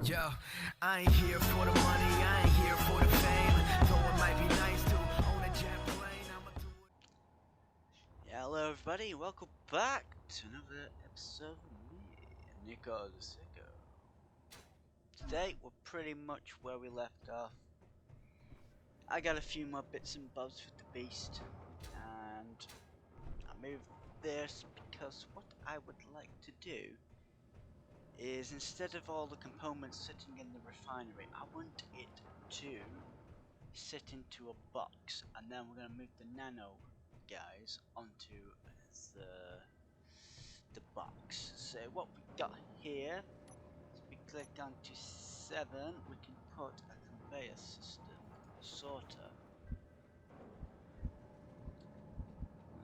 Yo, I ain't here for the money, I ain't here for the fame. Though it might be nice to own a jet plane, I'ma do it. Yeah, hello everybody, welcome back to another episode of me, Nico the Sicko. Today we're pretty much where we left off. I got a few more bits and bobs with the beast, and I moved this because what I would like to do is, instead of all the components sitting in the refinery, I want it to sit into a box, and then we're going to move the nano guys onto the box. So what we got here, if we click onto 7, we can put a conveyor system, a sorter.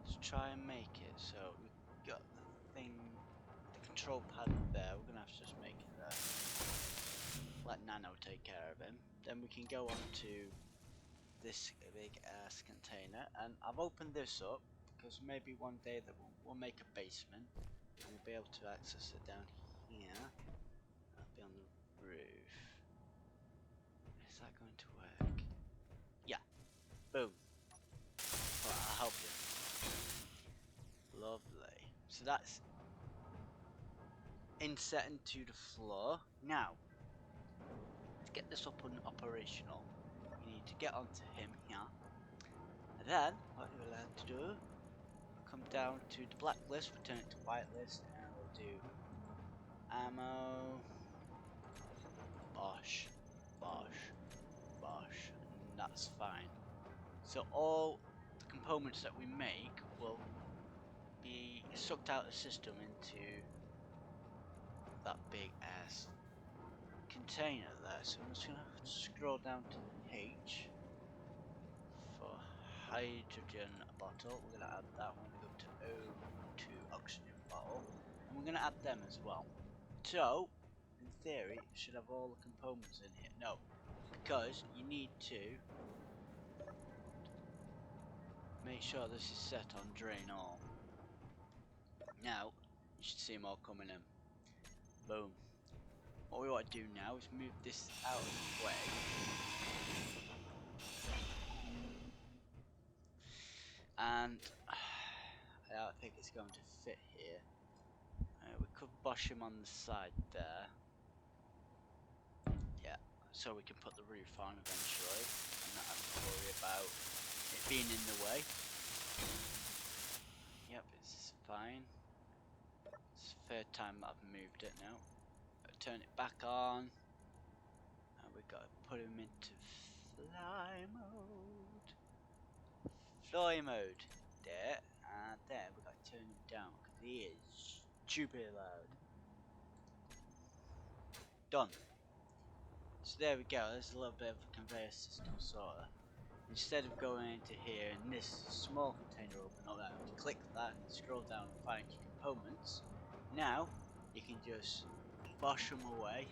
Let's try and make it. So we've got the thing, the control pad there. We're gonna have to just make it there. Let Nano take care of him. Then we can go on to this big ass container, and I've opened this up because maybe one day that we'll make a basement and we'll be able to access it down here. That'll be on the roof. Is that going to work? Yeah. Boom. Alright, I'll help you. Lovely. So that's inset into the floor. Now, to get this up and operational, you need to get onto him here. And then, what you'll have to do, come down to the blacklist, return it to whitelist, and we'll do ammo, bosh, bosh, bosh, and that's fine. So all the components that we make will be sucked out of the system into that big ass container there. So I'm just gonna scroll down to H for hydrogen bottle. We're gonna add that. We're gonna go to O to oxygen bottle, and we're gonna add them as well. So in theory it should have all the components in here. No, because you need to make sure this is set on drain all. Now you should see them all coming in. Boom. What we want to do now is move this out of the way. And I don't think it's going to fit here. We could bosh him on the side there. Yeah, so we can put the roof on eventually and not have to worry about it being in the way. Yep, it's fine. It's the third time that I've moved it now. Turn it back on. And we got to put him into fly mode. Fly mode. There. And then we got to turn him down because he is stupid loud. Done. So there we go. There's a little bit of a conveyor system sorter. Instead of going into here and this small container open up there, you click that and scroll down and find your components. Now you can just bosh them away.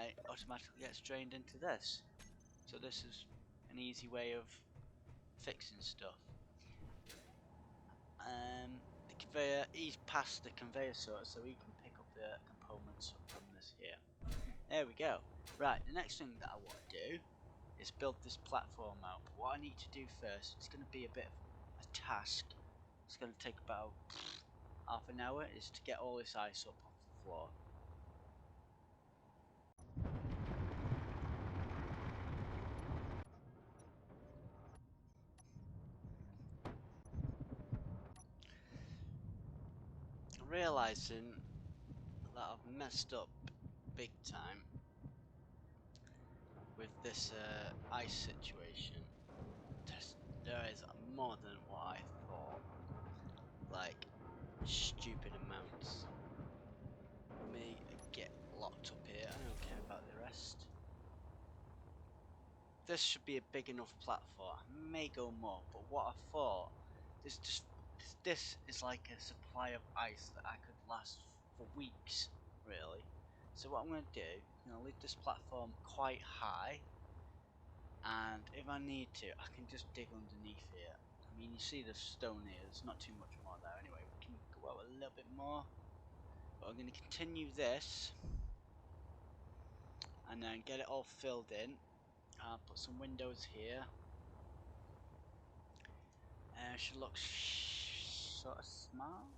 It automatically gets drained into this. So this is an easy way of fixing stuff. The conveyor, he's past the conveyor sorter, so he can pick up the components from this here. There we go. Right, the next thing that I want to do is build this platform out. But what I need to do first, it's going to be a bit of a task. It's going to take about half an hour, is to get all this ice up off the floor. Realizing that I've messed up big time with this ice situation. There is more than what I thought. Like stupid amounts. Me get locked up here. I don't care about the rest. This should be a big enough platform. I may go more, but what I thought, this is like a supply of ice that I could last for weeks, really. So what I'm going to do, I'm going to leave this platform quite high, and if I need to, I can just dig underneath here. I mean, you see the stone here, there's not too much more there anyway. We can go out a little bit more, but I'm going to continue this and then get it all filled in. Put some windows here. Should look sort of smart.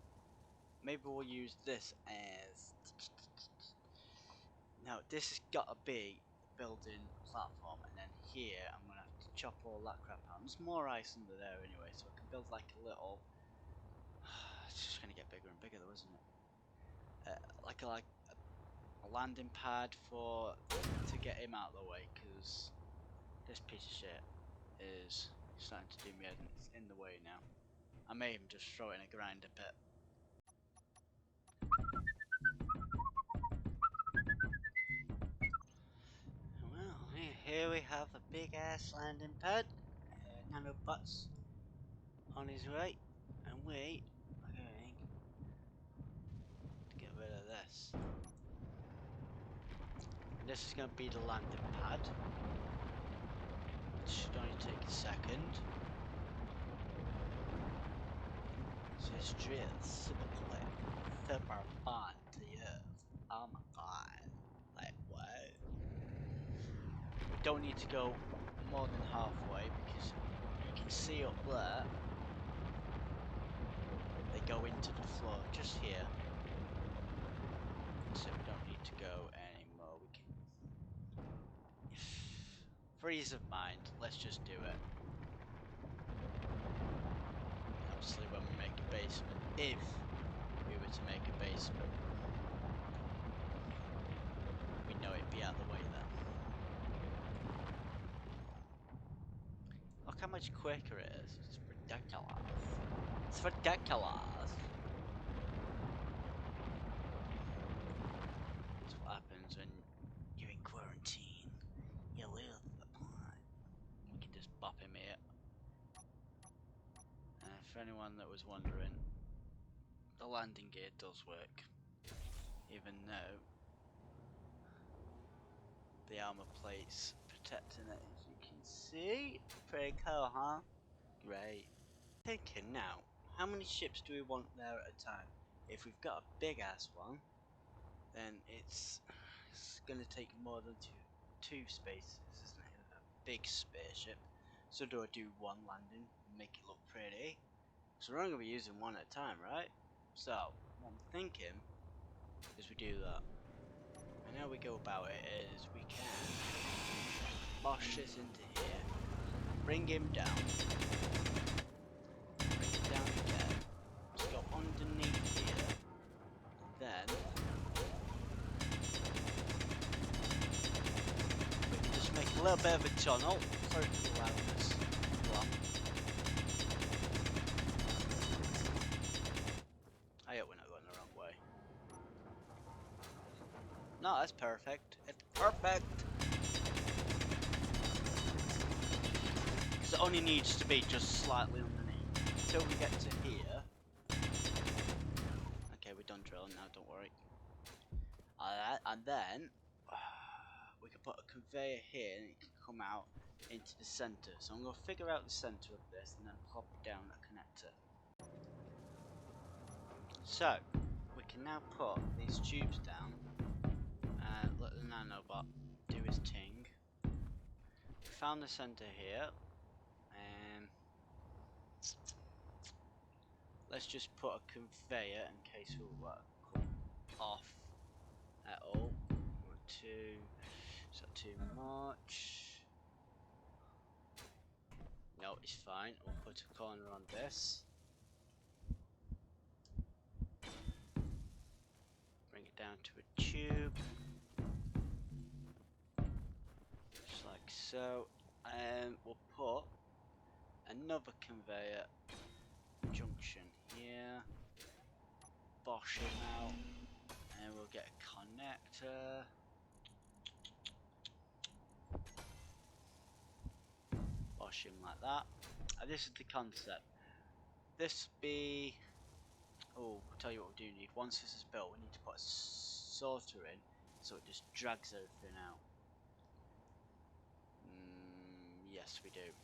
Maybe we'll use this as. Now this has got to be building platform, and then here I'm gonna have to chop all that crap out. There's more ice under there anyway, so I can build like a little. It's just gonna get bigger and bigger though, isn't it? Like a landing pad to get him out of the way, because this piece of shit is starting to do me head, and it's in the way now. I may even just throw it in a grinder pit. Well, here we have a big ass landing pad. NanoBot's on his way, and we are going to get rid of this. And this is going to be the landing pad. It should only take a second. This drill is super quick, super fun to use. Oh my god. Like, what? We don't need to go more than halfway, because you can see up there they go into the floor just here. So we don't need to go anymore. We can. For ease of mind, let's just do it. Obviously, when we make a basement, if we were to make a basement, we know it'd be out of the way then. Look how much quicker it is. It's ridiculous. It's ridiculous. That's what happens when you're in quarantine. You lose the plot. We can just bop him here. For anyone that was wondering, the landing gear does work, even though the armor plate's protecting it, as you can see. Pretty cool, huh? Great. Thinking now, how many ships do we want there at a time? If we've got a big ass one, then it's gonna take more than two spaces, isn't it? A big spaceship. So do I do one landing and make it look pretty? So we're only going to be using one at a time, right? So, what I'm thinking is we do that. And how we go about it is we can bosh this into here, bring him down, bring it down again, let's go underneath here, and then we can just make a little bit of a tunnel. Sorry for the loudness. I hope we're not going the wrong way. No, that's perfect. It's perfect! Because it only needs to be just slightly underneath. Until we get to here. Okay, we're done drilling now, don't worry. And then we can put a conveyor here and it can come out into the center. So I'm going to figure out the center of this and then plop down a connector. So, we can now put these tubes down and let the nanobot do his thing. We found the center here. Let's just put a conveyor in case we'll come off at all. 1, 2, is that too much? No, it's fine. We'll put a corner on this. Bring it down to a tube. Just like so. And we'll put another conveyor junction here. Bosh him out. And we'll get a connector. Bosh him like that. And this is the concept. This would be. Oh, I'll tell you what we do need. Once this is built, we need to put a sorter in so it just drags everything out. Yes, we do.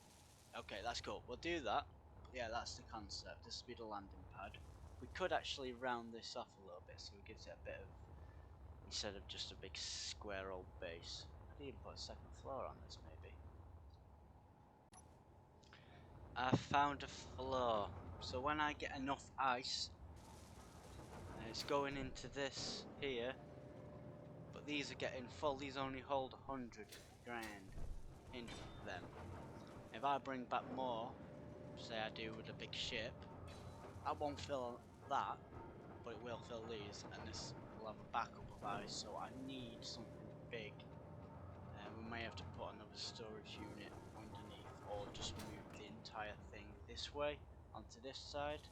Okay, that's cool. We'll do that. But yeah, that's the concept. This will be the landing pad. We could actually round this off a little bit so it gives it a bit of. Instead of just a big square old base. could even put a second floor on this, maybe. I found a floor. So when I get enough ice, it's going into this here. But these are getting full. These only hold 100 grand in them. If I bring back more, say I do with a big ship, I won't fill that, but it will fill these, and this will have a backup of ice. So I need something big. We may have to put another storage unit underneath, or just move the entire thing this way onto this side.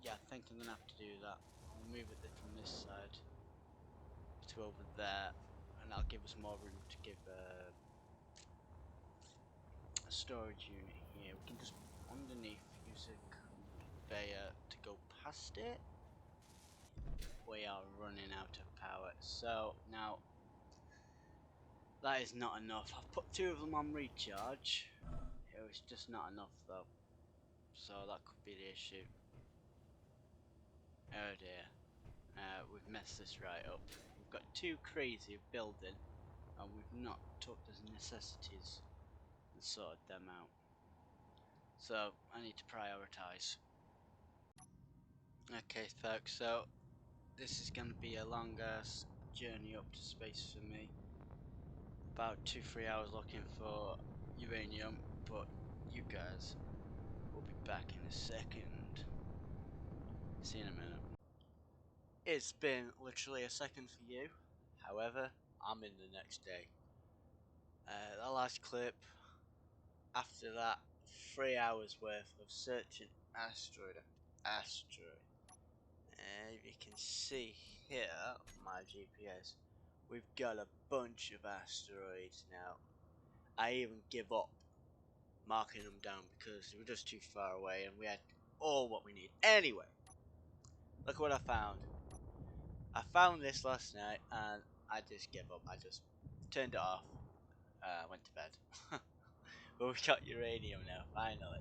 Yeah, I think I'm gonna have to do that. I'll move it from this side to over there, and that'll give us more room to give a storage unit here. We can just underneath use a conveyor to go past it. We are running out of power, so now that is not enough. I've put 2 of them on recharge. It was just not enough though, so that could be the issue. Oh dear, we've messed this right up. We've got too crazy of building, and we've not took the necessities and sorted them out. So I need to prioritise. Okay folks, so this is going to be a long ass journey up to space for me. About 2-3 hours looking for uranium, but you guys will be back in a second. See you in a minute. It's been literally a second for you, however, I'm in the next day. The last clip, after that, 3 hours worth of searching asteroid after asteroid. And you can see here, my GPS, we've got a bunch of asteroids now. I even give up marking them down because they were just too far away and we had all what we need. Anyway, look what I found. I found this last night and I just gave up. I just turned it off. Went to bed. But we got uranium now, finally.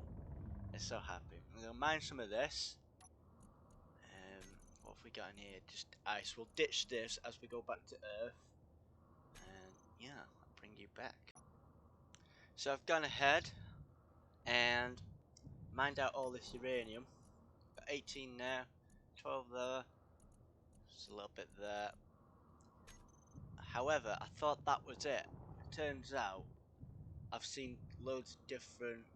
I'm so happy. I'm going to mine some of this. What have we got in here? Just ice. We'll ditch this as we go back to Earth. And yeah, I'll bring you back. So I've gone ahead and mined out all this uranium. Got 18 there, 12 there, just a little bit there. However, I thought that was it. It turns out I've seen loads of different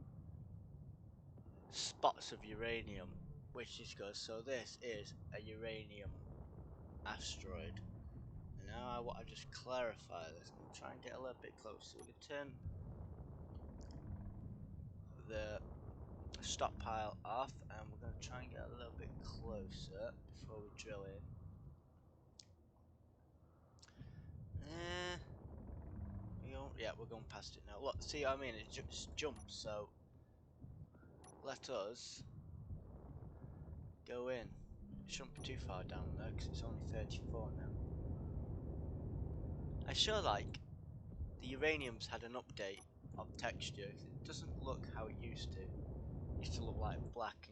spots of uranium, which is good. So this is a uranium asteroid. And now I want to just clarify this. I'm going to try and get a little bit closer. We can turn the stockpile off and we're going to try and get a little bit closer before we drill in. Yeah, we're going past it now. Look, see what I mean? It just jumps, so let us go in. It shouldn't be too far down there because it's only 34 now. I sure like the uranium's had an update of texture. It doesn't look how it used to. It used to look like black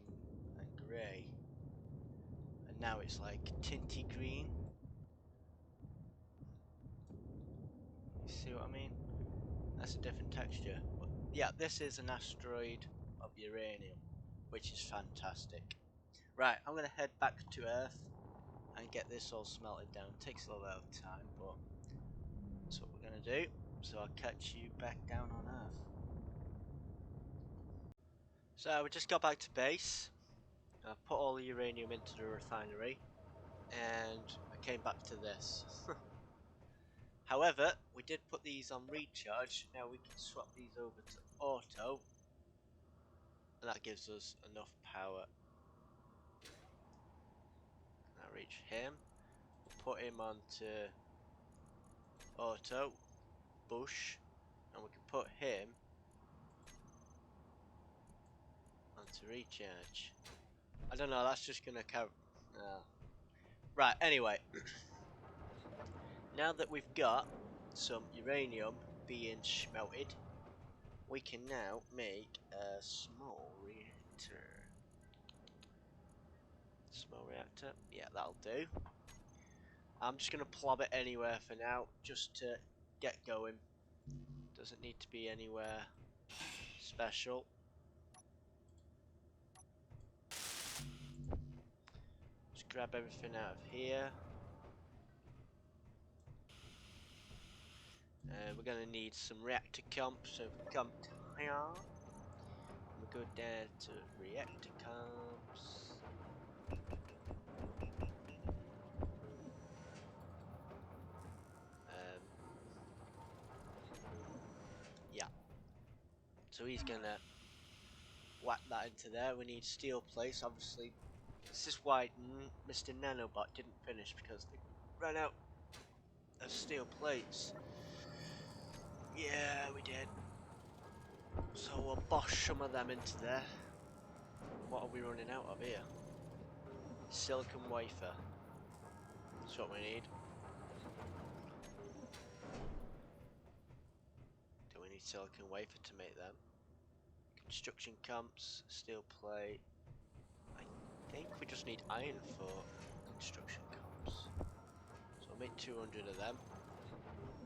and grey, and now it's like tinty green. You see what I mean? That's a different texture. But yeah, this is an asteroid of uranium, which is fantastic. Right, I'm going to head back to Earth and get this all smelted down. It takes a little bit of time, but that's what we're going to do. So I'll catch you back down on Earth. So we just got back to base. I put all the uranium into the refinery and I came back to this. However, we did put these on recharge. Now we can swap these over to auto, and that gives us enough power. Now reach him. We'll put him onto auto, bush, and we can put him onto recharge. I don't know, that's just gonna carry. Right, anyway. Now that we've got some uranium being smelted, we can now make a small reactor. Small reactor? Yeah, that'll do. I'm just gonna plob it anywhere for now, just to get going. Doesn't need to be anywhere special. Just grab everything out of here. We're gonna need some reactor comps, so we come to here. We go down to reactor comps. Yeah. So he's gonna whack that into there. We need steel plates, obviously. This is why Mr. NanoBot didn't finish, because they ran out of steel plates. Yeah, we did. So we'll bosh some of them into there. What are we running out of here? Silicon wafer. That's what we need. Do we need silicon wafer to make them? Construction comps, steel plate. I think we just need iron for construction comps. So I'll make 200 of them.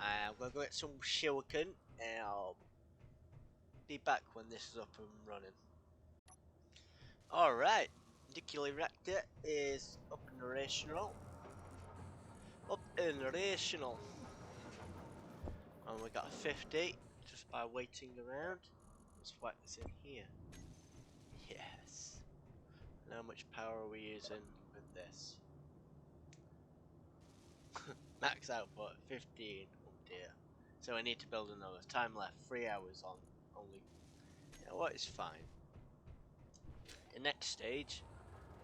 I'm gonna go get some silicon and I'll be back when this is up and running. Alright, nuclear reactor is up and operational. Up and operational. And we got a 50 just by waiting around. Let's whack this in here. Yes. And how much power are we using with this? Max output 15. Oh dear. So I need to build another. Time left 3 hours on only. You know what? It's fine. The next stage,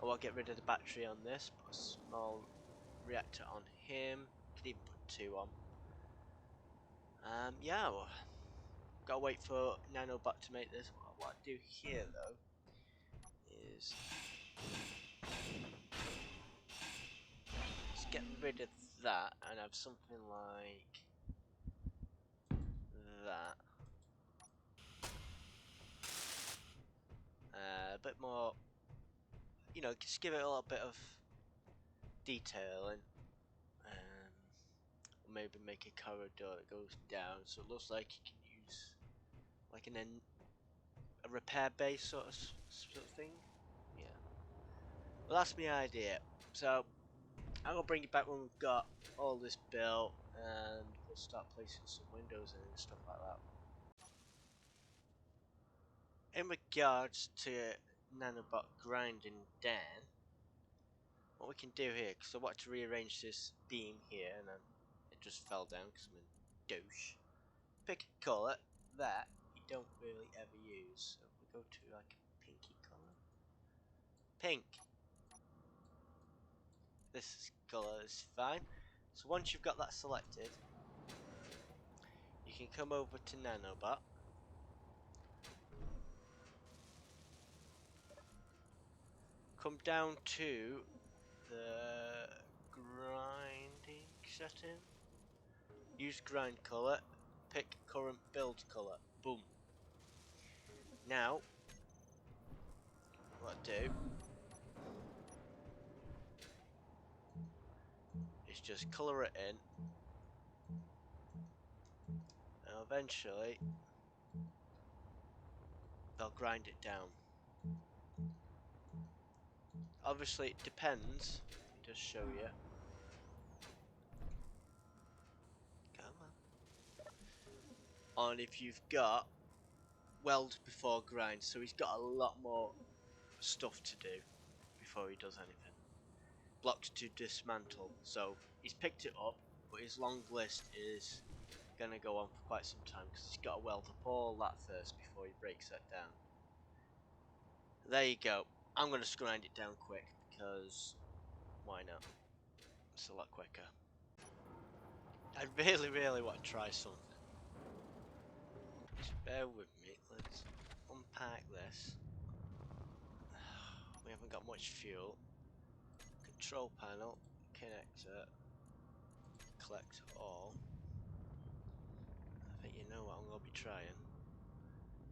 I will get rid of the battery on this. Put a small reactor on him. Could even put 2 on. Yeah. Well, gotta wait for NanoBot to make this. What I do here though is let's get rid of that and have something like that. A bit more, you know, just give it a little bit of detail and maybe make a corridor that goes down so it looks like you can use like a repair base sort of thing. Yeah. Well, that's my idea. So I'm gonna bring it back when we've got all this built and we'll start placing some windows in and stuff like that. In regards to NanoBot grinding down, what we can do here, because I want to rearrange this beam here and then it just fell down because I'm a douche. Pick a colour that you don't really ever use. So if we go to like a pinky colour. Pink. This colour is fine. So once you've got that selected, you can come over to NanoBot. Come down to the grinding setting. Use grind colour. Pick current build colour. Boom. Now, what I do is just colour it in. And eventually, they'll grind it down. Obviously, it depends. Let me just show you. Come on if you've got weld before grind, so he's got a lot more stuff to do before he does anything. Blocks to dismantle, so he's picked it up, but his long list is gonna go on for quite some time because he's got to weld up all that first before he breaks that down. There you go. I'm gonna just grind it down quick because why not? It's a lot quicker. I really want to try something. Just bear with me. Let's unpack this. We haven't got much fuel. Control panel, connector, collect all. I think you know what I'm going to be trying.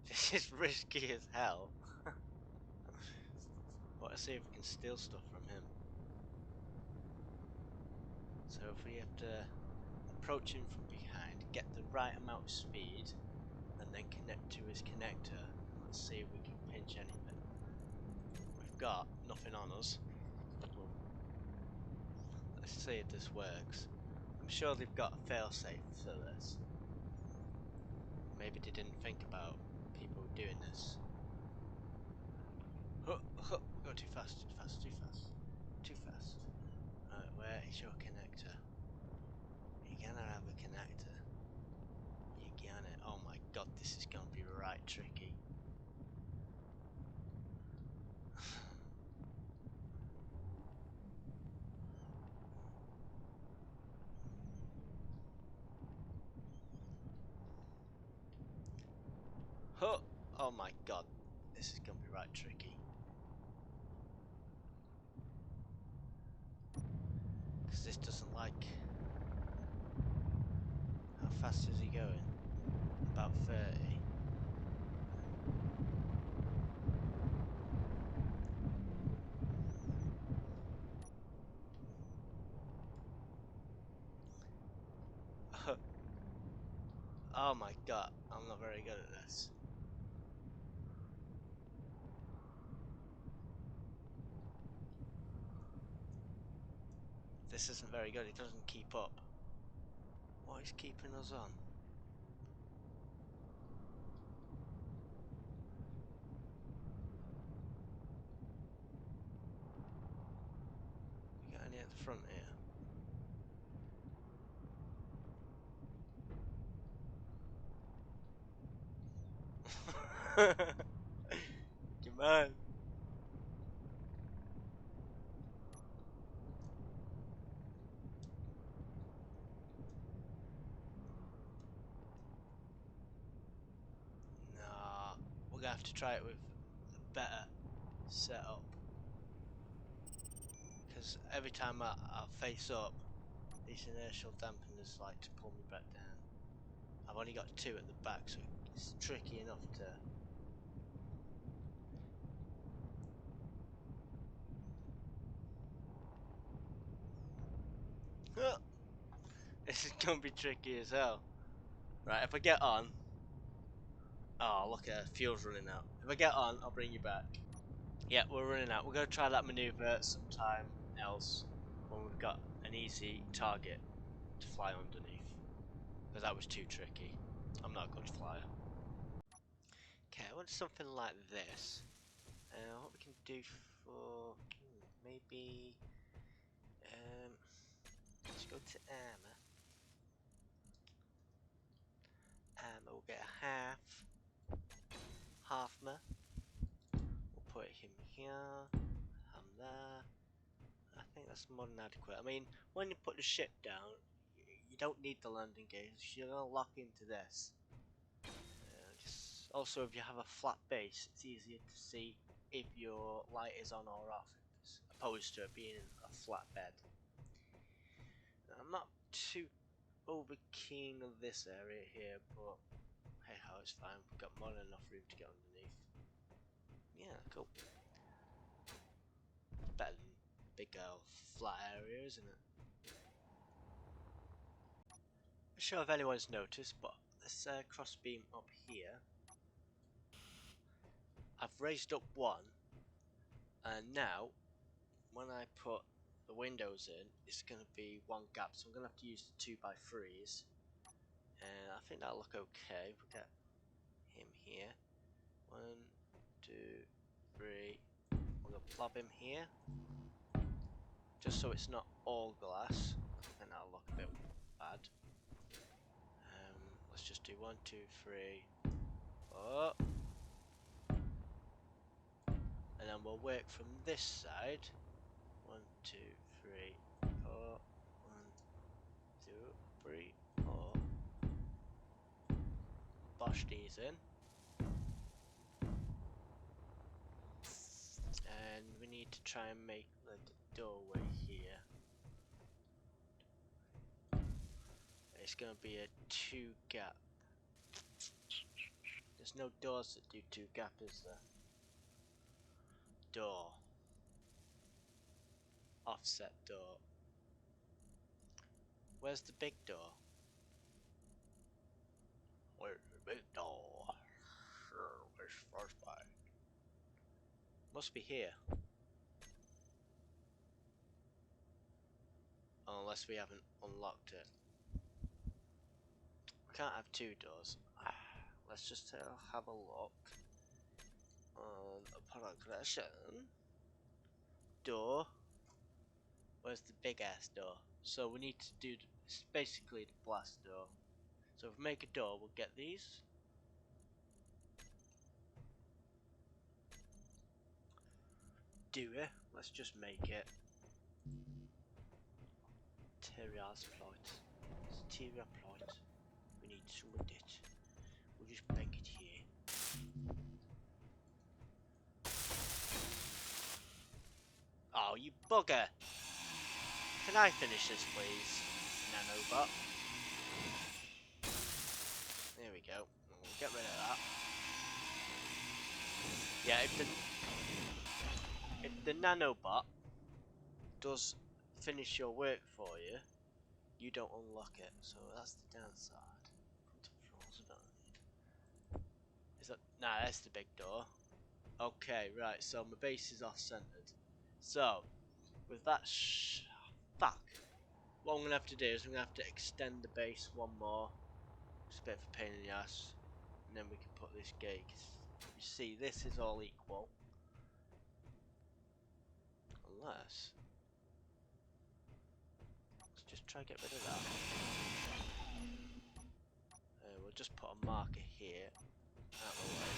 This is risky as hell. Want to see if we can steal stuff from him. So if we have to approach him from behind, get the right amount of speed, and then connect to his connector, and let's see if we can pinch anything. We've got nothing on us. Well, let's see if this works. I'm sure they've got a failsafe for this. Maybe they didn't think about people doing this. Go too fast, too fast, too fast, too fast. Right, where is your connector? You're gonna have a connector. You're gonna. Oh my god, this is gonna be right tricky. Oh my god, this is gonna be right tricky. Because this doesn't like. How fast is he going? About 30. Oh my god, I'm not very good at this. This isn't very good, it doesn't keep up. What is keeping us on? We got any at the front here? Come on. Nah, we're gonna have to try it with a better setup. Because every time I face up, these inertial dampeners like to pull me back down. I've only got 2 at the back, so it's tricky enough to. This is gonna be tricky as hell. Right, if I get on. Oh, look at fuel's running out. If I get on, I'll bring you back. Yeah, we're running out. We're gonna try that maneuver sometime else when we've got an easy target to fly underneath. Because that was too tricky. I'm not a good flyer. Okay, I want something like this. What we can do for maybe let's go to armor. We'll get a half-mer. We'll put him here, there. I think that's more than adequate. I mean, when you put the ship down, you don't need the landing gears. You're gonna lock into this. Also, if you have a flat base, it's easier to see if your light is on or off, as opposed to it being a flat bed. I'm not too over keen on this area here, but hey ho, it's fine. We've got more than enough room to get underneath. Yeah, cool. Better than big flat area, isn't it? I'm not sure if anyone's noticed, but this cross beam up here, I've raised up 1, and now when I put the windows in, it's going to be 1 gap, so I'm going to have to use the 2x3s, and I think that'll look okay. We'll get him here. 1, 2, 3. We're going to plop him here, just so it's not all glass. I think that'll look a bit bad. Let's just do 1, 2, 3. Oh. And then we'll work from this side. 1, 2, 3, 4. 1, 2, 3, 4. Bosh these in. And we need to try and make like a doorway here. It's gonna be a 2 gap. There's no doors that do 2 gap, is there? Door. Offset door. Where's the big door? Where's the big door? Sure, where's first by? Must be here. Unless we haven't unlocked it. We can't have two doors. Let's just have a look on a progression. Door. Where's the big ass door? So we need to do it's basically the blast door. So if we make a door, we'll get these. Do it. Let's just make it. Terrier's plot. Terrier plot. We need some of it. We'll just make it here. Oh, you bugger! Can I finish this, please, NanoBot? There we go. We'll get rid of that. Yeah, if the NanoBot does finish your work for you, you don't unlock it. So that's the downside. Is that? Nah, that's the big door. Okay, right. So my base is off-centered. So with that, fuck. What I'm gonna have to do is I'm gonna have to extend the base one more. It's a bit of a pain in the ass, and then we can put this gate. You see, this is all equal, unless let's just try to get rid of that. We'll just put a marker here, out of the way,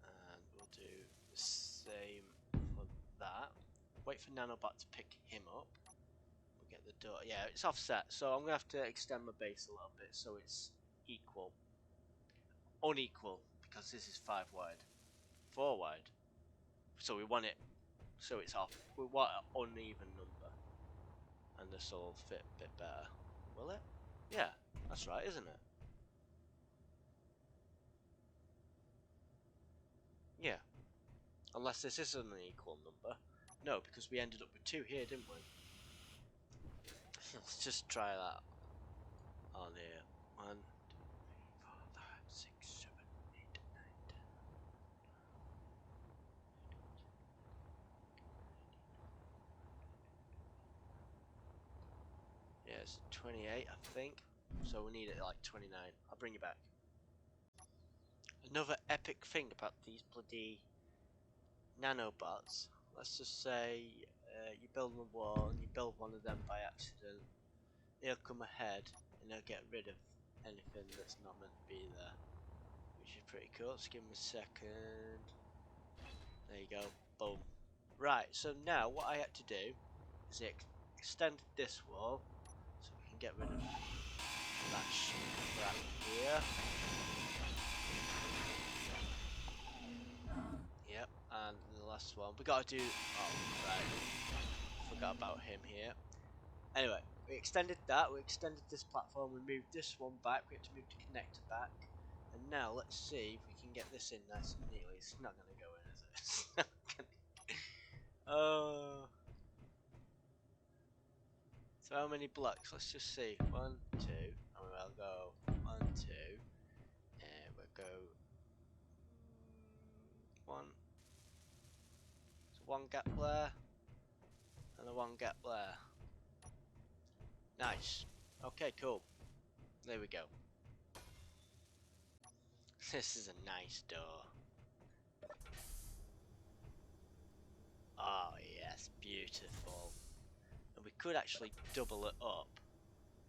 and we'll do the same for that. Wait for NanoBot to pick him up. We'll get the door. Yeah, it's offset, so I'm gonna have to extend my base a little bit so it's equal. Unequal, because this is 5 wide. 4 wide. So we want it so it's off. We want an uneven number. And this will fit a bit better. Will it? Yeah, that's right, isn't it? Yeah. Unless this isn't an equal number. No, because we ended up with 2 here, didn't we? Let's just try that on here. 1, 2, 3, 4, 5, 6, 7, 8, 9, 10. Yeah, it's 28, I think. So we need it like 29. I'll bring you back. Another epic thing about these bloody nanobots. Let's just say you build a wall and you build one of them by accident. They'll come ahead and they'll get rid of anything that's not meant to be there, which is pretty cool. Just give them a second. There you go. Boom. Right, so now what I had to do is extend this wall so we can get rid of that crap here. Yep, and the last one. We gotta do. Oh, right. Forgot about him here. Anyway, we extended that. We extended this platform. We moved this one back. We had to move the connector back. And now let's see if we can get this in nice and neatly. It's not gonna go in, is it? It's not gonna... Oh. So how many blocks? Let's just see. 1, 2, and we'll go 1, 2, and we'll go 1. So 1 gap there, and a 1 gap there. Nice. Okay, cool. There we go. This is a nice door. Oh yes, beautiful. And we could actually double it up.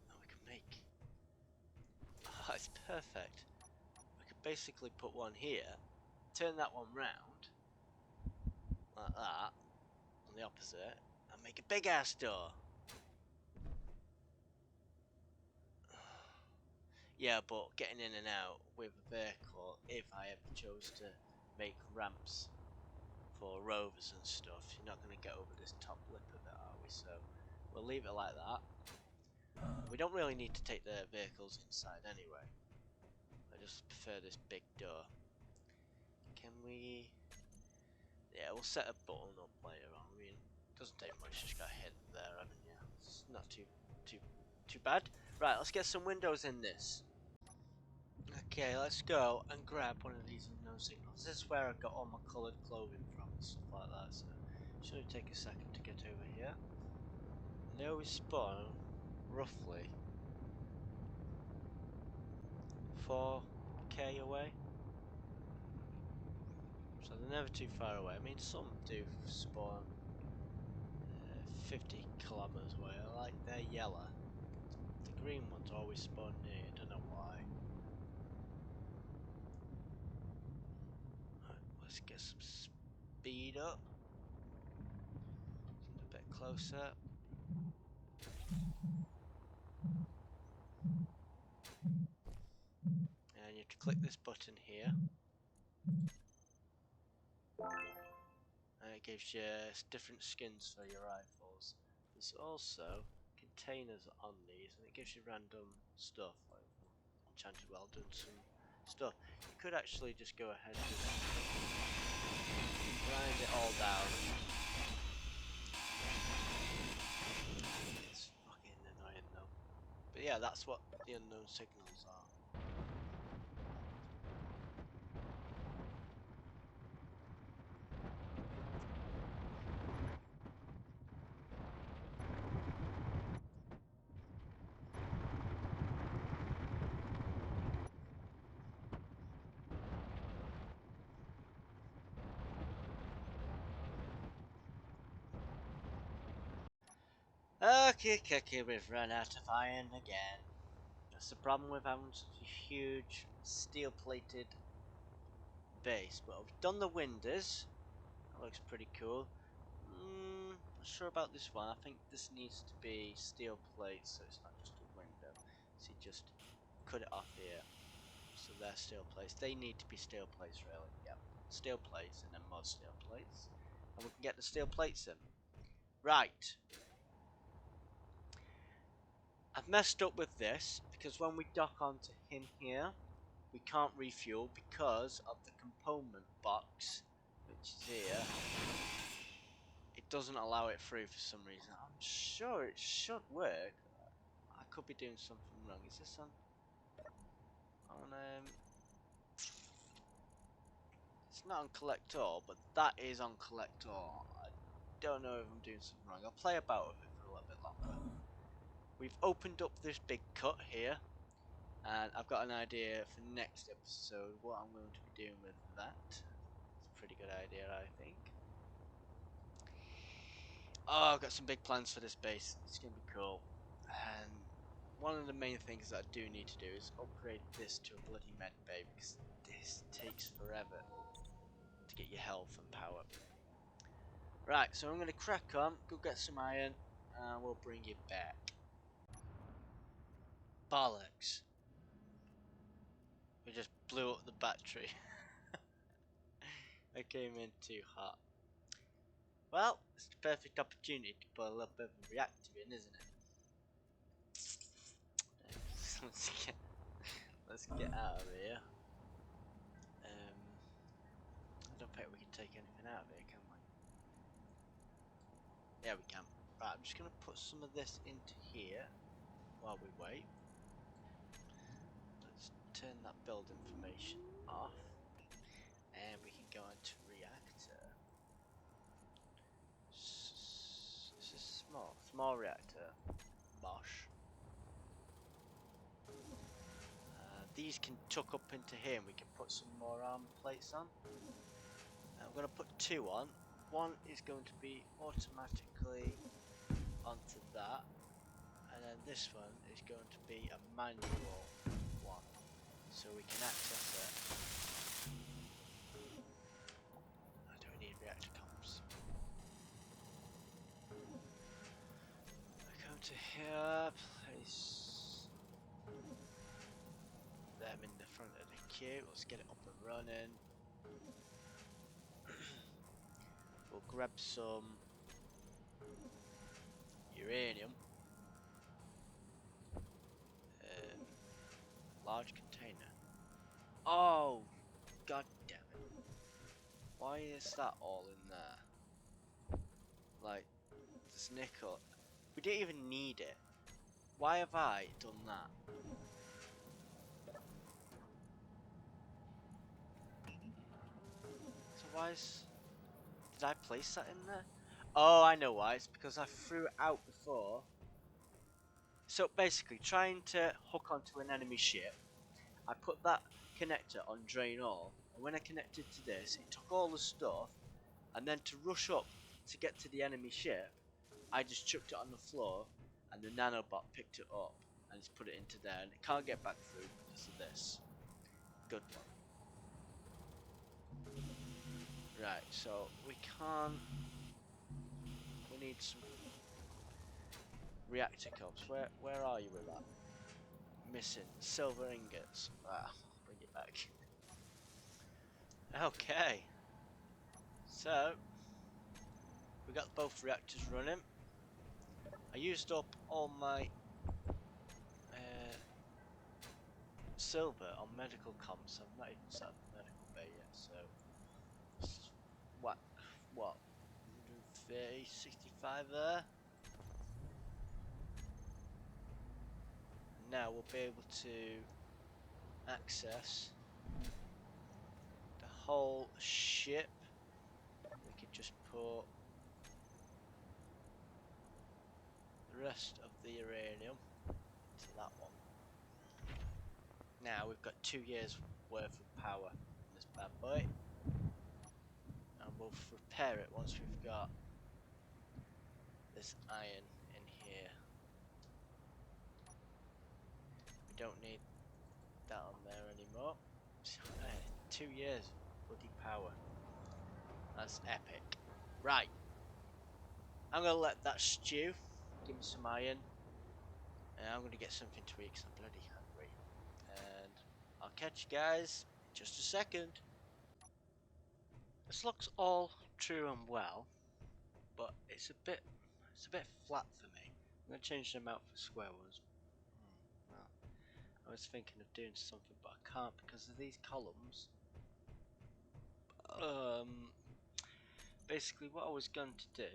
And we can make... Oh, it's perfect. We could basically put one here, turn that one round, like that, on the opposite, and make a big ass door. Yeah, but getting in and out with a vehicle, if I ever chose to make ramps for rovers and stuff, you're not going to get over this top lip of it, are we? So we'll leave it like that. We don't really need to take the vehicles inside anyway. I just prefer this big door. Can we... Yeah, we'll set a button up later on. I mean, it doesn't take much, just got hit there, haven't you? It's not too bad. Right, let's get some windows in this. Okay, let's go and grab one of these unknown signals. This is where I got all my coloured clothing from and stuff like that, so should take a second to get over here. They always spawn roughly 4k away, so they're never too far away. I mean, some do spawn 50 kilometers away. Like they're yellow. The green ones always spawn near. I don't know why. Right, let's get some speed up. A bit closer. And you have to click this button here. And it gives you different skins for your rifles. There's also containers on these, and it gives you random stuff like enchanted welded and some stuff. You could actually just go ahead and grind it all down. It's fucking annoying though. But yeah, that's what the unknown signals are. Okay, we've run out of iron again. That's the problem with having such a huge steel-plated base. But I've done the windows. That looks pretty cool. Not sure about this one. I think this needs to be steel plates, so it's not just a window. So you just cut it off here. So they're steel plates. They need to be steel plates, really. Yep. Steel plates and then more steel plates. And we can get the steel plates in. Right. I've messed up with this because when we dock onto him here, we can't refuel because of the component box, which is here. It doesn't allow it through for some reason. I'm sure it should work. I could be doing something wrong. Is this on it's not on collect all, but that is on collect all. I don't know if I'm doing something wrong. I'll play about with it for a little bit longer. We've opened up this big cut here, and I've got an idea for next episode what I'm going to be doing with that. It's a pretty good idea, I think. Oh, I've got some big plans for this base. It's going to be cool. And one of the main things that I do need to do is upgrade this to a bloody med bay, because this takes forever to get your health and power. Right, so I'm going to crack on, go get some iron, and we'll bring you back. Bollocks. We just blew up the battery. I came in too hot. Well, it's the perfect opportunity to put a little bit of a reactor in, isn't it? let's get out of here. I don't think we can take anything out of here, can we? Yeah, we can. Right, I'm just going to put some of this into here while we wait. Let's turn that build information off, and we can go into reactor. This is small reactor. Bosh. These can tuck up into here, and we can put some more armor plates on. I'm going to put 2 on. One is going to be automatically onto that, and then this one is going to be a manual one, so we can access it. I don't need reactor comps. I come to here, place them in the front of the queue. Let's get it up and running. We'll grab some uranium. Large container. Oh, god damn it. Why is that all in there? Like, there's nickel. We didn't even need it. Why have I done that? So why is... Did I place that in there? Oh, I know why. It's because I threw it out before. So basically, trying to hook onto an enemy ship, I put that connector on drain all, and when I connected to this, it took all the stuff, and then to rush up to get to the enemy ship, I just chucked it on the floor, and the nanobot picked it up, and it's put it into there, and it can't get back through because of this. Good one. Right, so we can't... We need some reactor cups. Where are you with that? Missing silver ingots. Ah, bring it back. Okay. So we got both reactors running. I used up all my silver on medical comps. I've not even set up the medical bay yet. So what? 130, 65 there. Now we'll be able to access the whole ship. We could just put the rest of the uranium into that one. Now we've got 2 years worth of power in this bad boy, and we'll repair it once we've got this iron in here. We don't need that on there anymore. 2 years of bloody power. That's epic. Right. I'm gonna let that stew. Give me some iron. And I'm gonna get something to eat because I'm bloody hungry. And I'll catch you guys in just a second. This looks all true and well, but it's a bit flat for me. I'm gonna change them out for square ones. Well, I was thinking of doing something, but I can't because of these columns. Basically, what I was going to do,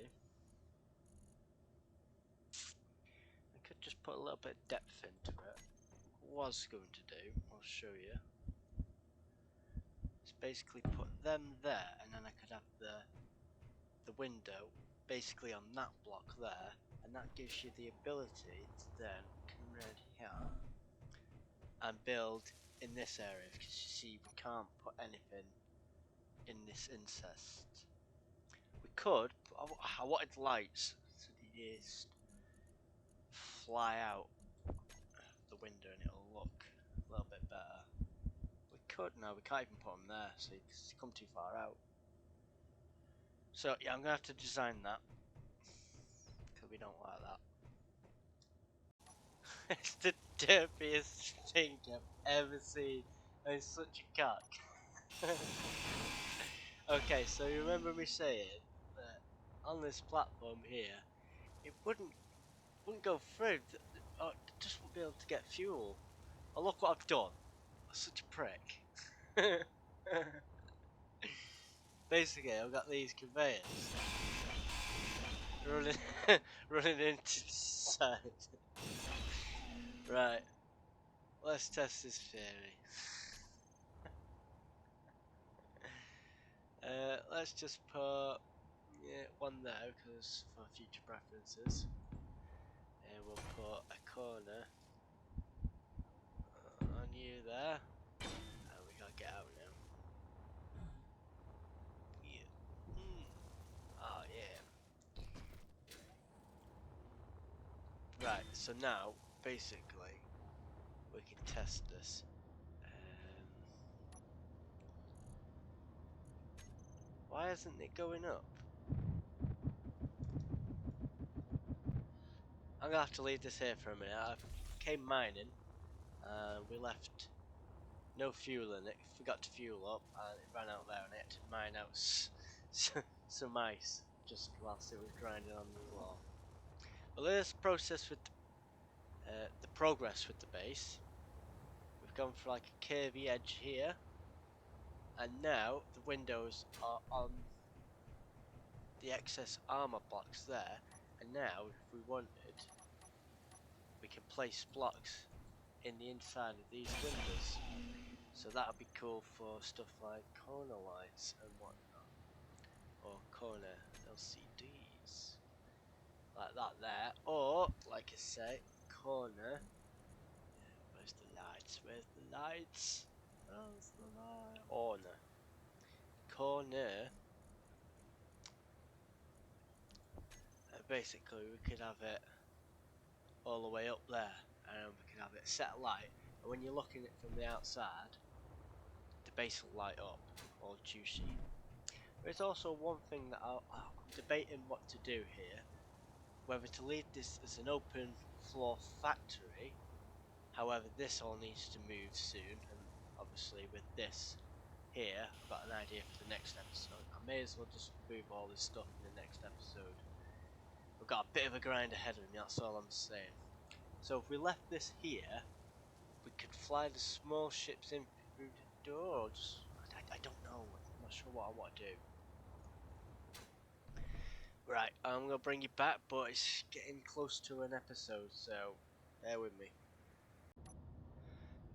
I could just put a little bit of depth into it. What I was going to do, I'll show you. Is basically put them there, and then I could have the window basically on that block there, and that gives you the ability to then come around here and build in this area, because you see we can't put anything in this incest. We could, but I wanted lights so they just fly out the window and it'll look a little bit better. We could, no, we can't even put them there, so you come too far out. So yeah, I'm gonna have to design that because we don't like that. It's the derpiest thing I've ever seen. It's such a cock. Okay, so you remember me saying that on this platform here, it wouldn't go through. Just wouldn't be able to get fuel. Oh, look what I've done. I'm such a prick. Basically, I've got these conveyors running into the side. Right, let's test this theory. Let's just put one there because for future preferences. And we'll put a corner on you there. And we gotta get out now. Yeah. Oh yeah. Right, so now basically we can test this. Why isn't it going up? I'm gonna have to leave this here for a minute. I came mining and we left no fuel in it. Forgot to fuel up and it ran out there and I had to mine out some ice just whilst it was grinding on the floor. Well, let's process with the progress with the base. We've gone for like a curvy edge here, and now the windows are on the excess armor blocks there, And now, if we wanted, we can place blocks in the inside of these windows. So that would be cool for stuff like corner lights and whatnot. Or corner LCDs. Like that there. Or, like I say, corner. Where's the lights? Where's the lights? Where's the light? Corner. Corner. Basically, we could have it all the way up there, and we can have it set light. And when you're looking at it from the outside, the base will light up, all juicy. There's also one thing that I'm debating what to do here, whether to leave this as an open floor factory. However, this all needs to move soon, and obviously with this here, I've got an idea for the next episode. I may as well just move all this stuff in the next episode. We've got a bit of a grind ahead of me, that's all I'm saying. So if we left this here, we could fly the small ships in through the door, or just, I don't know, I'm not sure what I want to do. Right, I'm going to bring you back, but it's getting close to an episode, so bear with me.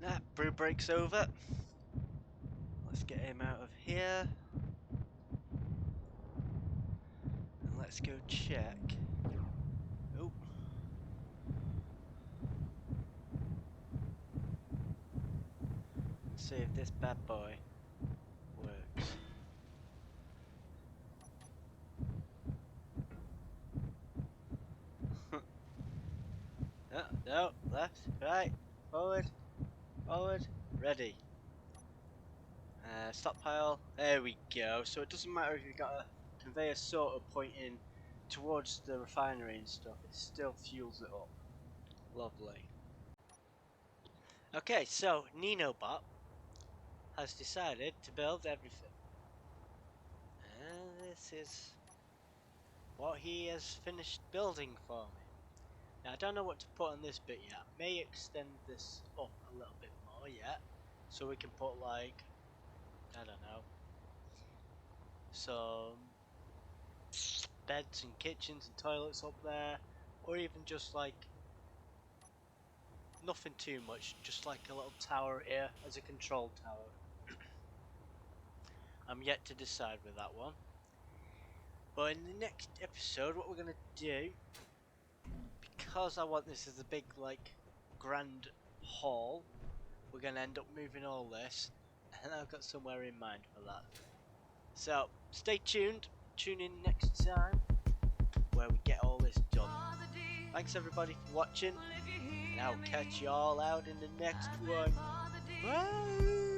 Nah, brew break's over. Let's get him out of here. And let's go check. Oh. See if this bad boy works. No, left, right, forward, forward, ready. Stockpile, there we go. So it doesn't matter if you've got a conveyor sort of pointing towards the refinery and stuff, it still fuels it up. Lovely. Okay, so NanoBot has decided to build everything. And this is what he has finished building for me. Now I don't know what to put on this bit yet. I may extend this up a little bit more yet. So we can put like, I don't know, some beds and kitchens and toilets up there. Or even just like, nothing too much, just like a little tower here as a control tower. I'm yet to decide with that one. But in the next episode, what we're going to do, because I want this as a big, like, grand hall, we're going to end up moving all this, and I've got somewhere in mind for that. So, stay tuned, tune in next time, where we get all this done. Thanks everybody for watching, and I'll catch you all out in the next one. Bye!